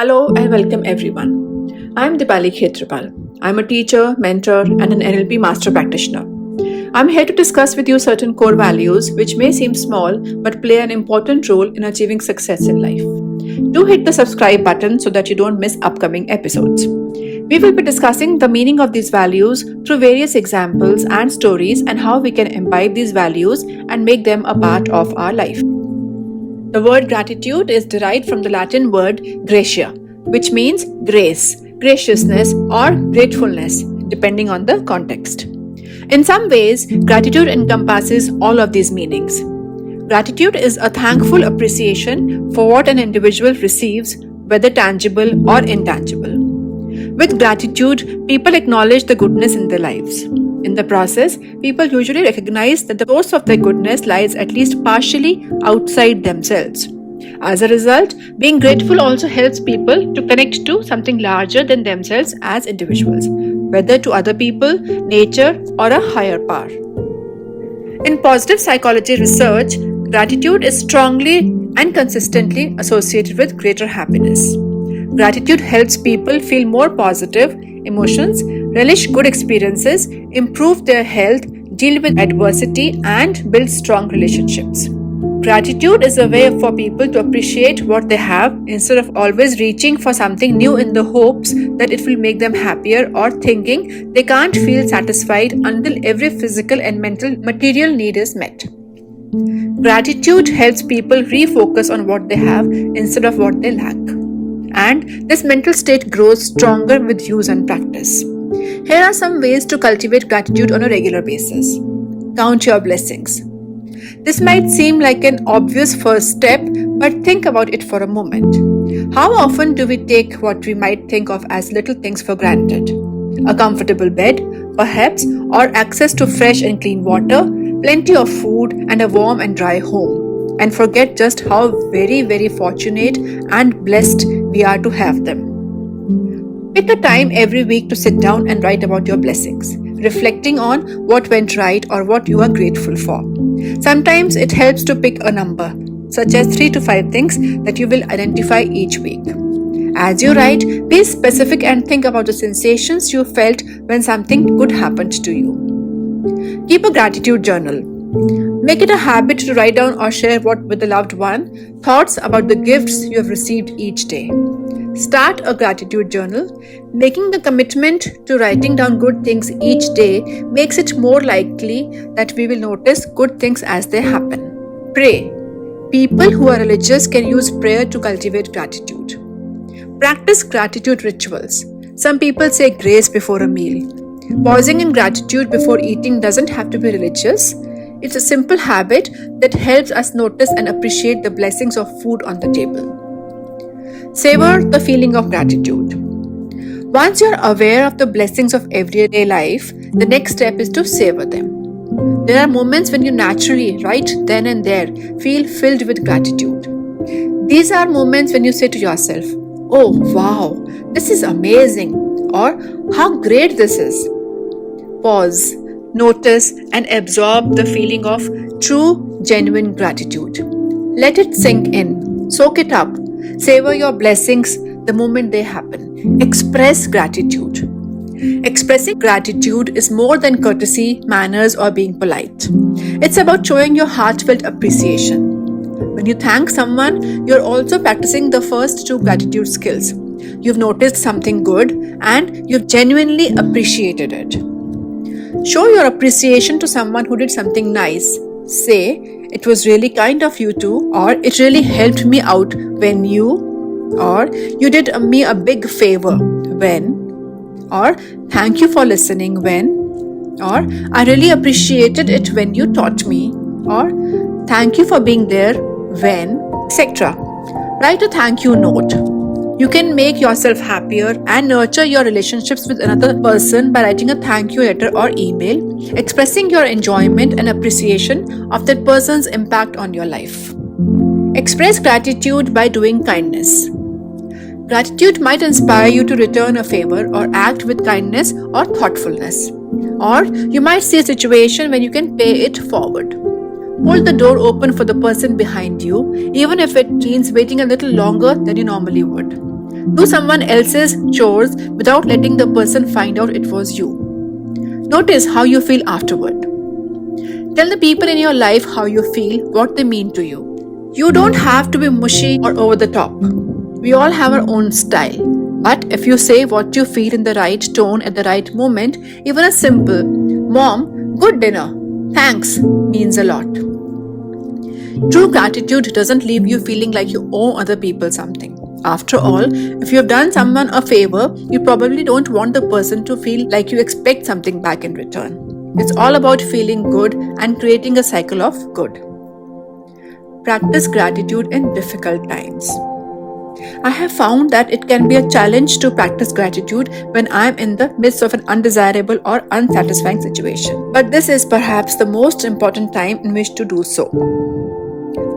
Hello and welcome everyone. I'm Deepali Khetrapal. I'm a teacher, mentor, and an NLP master practitioner. I'm here to discuss with you certain core values which may seem small but play an important role in achieving success in life. Do hit the subscribe button so that you don't miss upcoming episodes. We will be discussing the meaning of these values through various examples and stories and how we can imbibe these values and make them a part of our life. The word gratitude is derived from the Latin word gratia, which means grace, graciousness, or gratefulness, depending on the context. In some ways, gratitude encompasses all of these meanings. Gratitude is a thankful appreciation for what an individual receives, whether tangible or intangible. With gratitude, people acknowledge the goodness in their lives. In the process, people usually recognize that the source of their goodness lies at least partially outside themselves. As a result, being grateful also helps people to connect to something larger than themselves as individuals, whether to other people, nature, or a higher power. In positive psychology research, gratitude is strongly and consistently associated with greater happiness. Gratitude helps people feel more positive emotions, relish good experiences, improve their health, deal with adversity, and build strong relationships. Gratitude is a way for people to appreciate what they have instead of always reaching for something new in the hopes that it will make them happier or thinking they can't feel satisfied until every physical and mental material need is met. Gratitude helps people refocus on what they have instead of what they lack. And this mental state grows stronger with use and practice. Here are some ways to cultivate gratitude on a regular basis. Count your blessings. This might seem like an obvious first step, but think about it for a moment. How often do we take what we might think of as little things for granted? A comfortable bed, perhaps, or access to fresh and clean water, plenty of food, and a warm and dry home, and forget just how very fortunate and blessed we are to have them. Pick a time every week to sit down and write about your blessings, reflecting on what went right or what you are grateful for. Sometimes it helps to pick a number, such as 3 to 5 things that you will identify each week. As you write, be specific and think about the sensations you felt when something good happened to you. Keep a gratitude journal. Make it a habit to write down or share with a loved one thoughts about the gifts you have received each day. Start a gratitude journal. Making the commitment to writing down good things each day makes it more likely that we will notice good things as they happen. Pray. People who are religious can use prayer to cultivate gratitude. Practice gratitude rituals. Some people say grace before a meal. Pausing in gratitude before eating doesn't have to be religious. It's a simple habit that helps us notice and appreciate the blessings of food on the table. Savor the feeling of gratitude. Once you're aware of the blessings of everyday life, the next step is to savor them. There are moments when you naturally, right then and there, feel filled with gratitude. These are moments when you say to yourself, "Oh wow, this is amazing," or "How great this is." Pause. Notice and absorb the feeling of true, genuine gratitude. Let it sink in. Soak it up. Savor your blessings the moment they happen. Express gratitude. Expressing gratitude is more than courtesy, manners, or being polite. It's about showing your heartfelt appreciation. When you thank someone, you're also practicing the first 2 gratitude skills. You've noticed something good and you've genuinely appreciated it. Show your appreciation to someone who did something nice. Say, "It was really kind of you to," or "It really helped me out when you," or "You did me a big favor when," or "Thank you for listening when," or "I really appreciated it when you taught me," or "Thank you for being there when," etc. Write a thank you note. You can make yourself happier and nurture your relationships with another person by writing a thank you letter or email, expressing your enjoyment and appreciation of that person's impact on your life. Express gratitude by doing kindness. Gratitude might inspire you to return a favor or act with kindness or thoughtfulness. Or you might see a situation when you can pay it forward. Hold the door open for the person behind you, even if it means waiting a little longer than you normally would. Do someone else's chores without letting the person find out it was you. Notice how you feel afterward. Tell the people in your life how you feel, what they mean to you. You don't have to be mushy or over the top. We all have our own style. But if you say what you feel in the right tone at the right moment, even a simple, "Mom, good dinner, thanks," means a lot. True gratitude doesn't leave you feeling like you owe other people something. After all, if you've done someone a favor, you probably don't want the person to feel like you expect something back in return. It's all about feeling good and creating a cycle of good. Practice gratitude in difficult times. I have found that it can be a challenge to practice gratitude when I'm in the midst of an undesirable or unsatisfying situation. But this is perhaps the most important time in which to do so.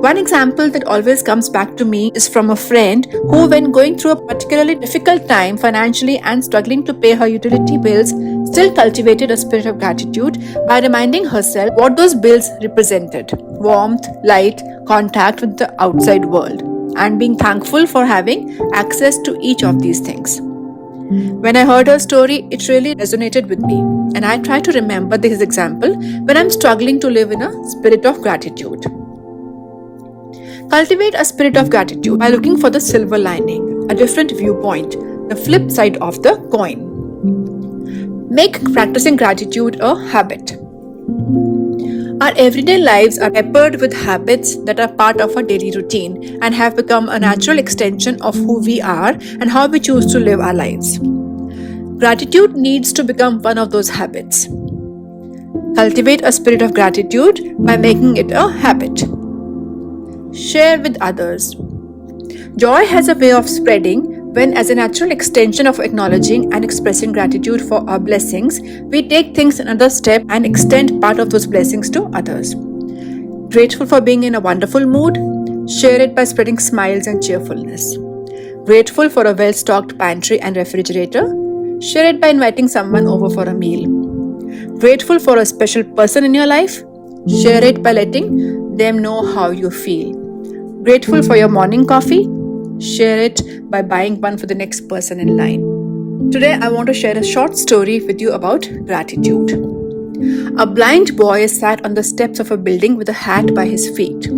One example that always comes back to me is from a friend who, when going through a particularly difficult time financially and struggling to pay her utility bills, still cultivated a spirit of gratitude by reminding herself what those bills represented: warmth, light, contact with the outside world, and being thankful for having access to each of these things. When I heard her story, it really resonated with me, and I try to remember this example when I'm struggling to live in a spirit of gratitude. Cultivate a spirit of gratitude by looking for the silver lining, a different viewpoint, the flip side of the coin. Make practicing gratitude a habit. Our everyday lives are peppered with habits that are part of our daily routine and have become a natural extension of who we are and how we choose to live our lives. Gratitude needs to become one of those habits. Cultivate a spirit of gratitude by making it a habit. Share with others. Joy has a way of spreading when, as a natural extension of acknowledging and expressing gratitude for our blessings, we take things another step and extend part of those blessings to others. Grateful for being in a wonderful mood? Share it by spreading smiles and cheerfulness. Grateful for a well-stocked pantry and refrigerator? Share it by inviting someone over for a meal. Grateful for a special person in your life? Share it by letting them know how you feel. Grateful for your morning coffee? Share it by buying one for the next person in line. Today, I want to share a short story with you about gratitude. A blind boy sat on the steps of a building with a hat by his feet.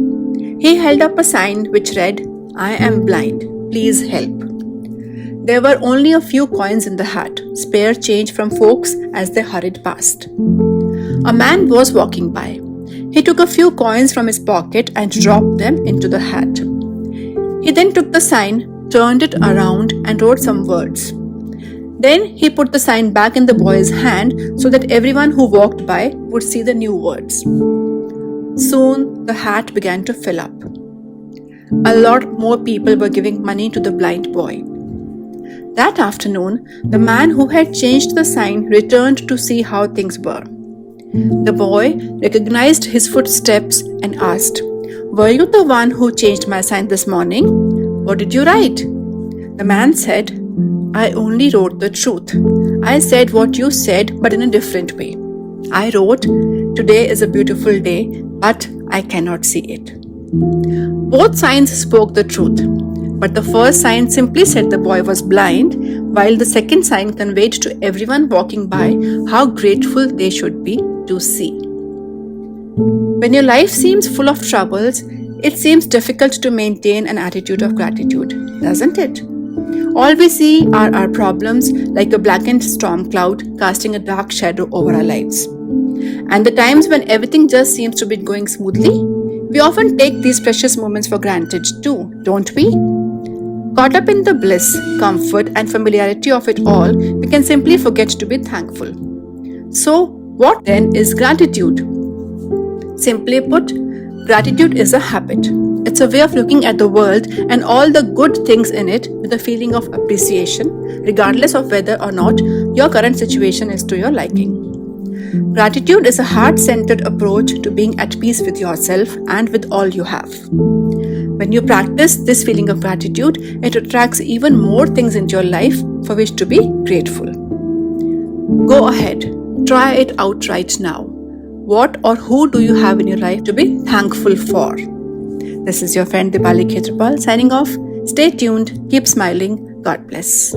He held up a sign which read, "I am blind, please help." There were only a few coins in the hat, spare change from folks as they hurried past. A man was walking by. He took a few coins from his pocket and dropped them into the hat. He then took the sign, turned it around, and wrote some words. Then he put the sign back in the boy's hand so that everyone who walked by would see the new words. Soon, the hat began to fill up. A lot more people were giving money to the blind boy. That afternoon, the man who had changed the sign returned to see how things were. The boy recognized his footsteps and asked, "Were you the one who changed my sign this morning? What did you write?" The man said, "I only wrote the truth. I said what you said, but in a different way. I wrote, 'Today is a beautiful day, but I cannot see it.'" Both signs spoke the truth, but the first sign simply said the boy was blind, while the second sign conveyed to everyone walking by how grateful they should be to see. When your life seems full of troubles, it seems difficult to maintain an attitude of gratitude, doesn't it? All we see are our problems like a blackened storm cloud casting a dark shadow over our lives. And the times when everything just seems to be going smoothly, we often take these precious moments for granted too, don't we? Caught up in the bliss, comfort, and familiarity of it all, we can simply forget to be thankful. So, what then is gratitude? Simply put, gratitude is a habit. It's a way of looking at the world and all the good things in it with a feeling of appreciation, regardless of whether or not your current situation is to your liking. Gratitude is a heart-centered approach to being at peace with yourself and with all you have. When you practice this feeling of gratitude, it attracts even more things into your life for which to be grateful. Go ahead, try it out right now. What or who do you have in your life to be thankful for? This is your friend Deepali Khetrapal signing off. Stay tuned, keep smiling. God bless.